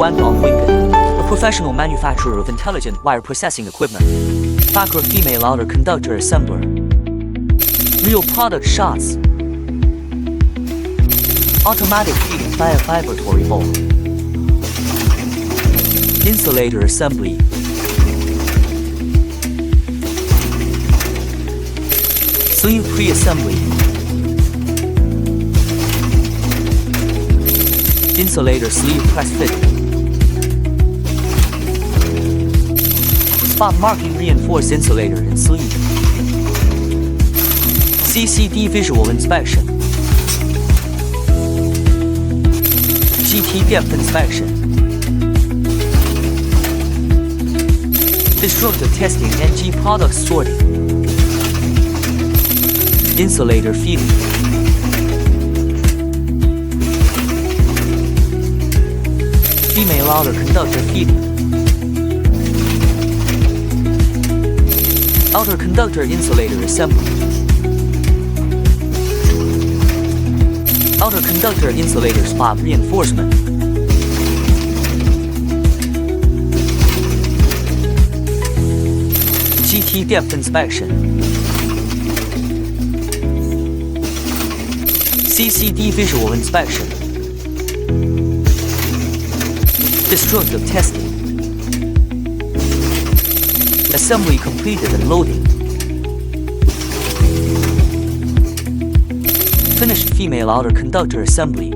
One on Wingud, a professional manufacturer of intelligent wire processing equipment. Fakra female outer conductor assembler. Real product shots. Automatic feeding via vibratory bolt. Insulator assembly. Sleeve pre-assembly. Insulator sleeve press fit. Spot marking reinforced insulator and sleeve. CCD visual inspection. GT depth inspection. Destructive testing NG product sorting. Insulator feeding. Female outer conductor feeding. Outer conductor insulator assembly. Outer conductor insulator spot reinforcement. GT depth inspection. CCD visual inspection. Destructive testing. Assembly completed and loading. Finished female outer conductor assembly.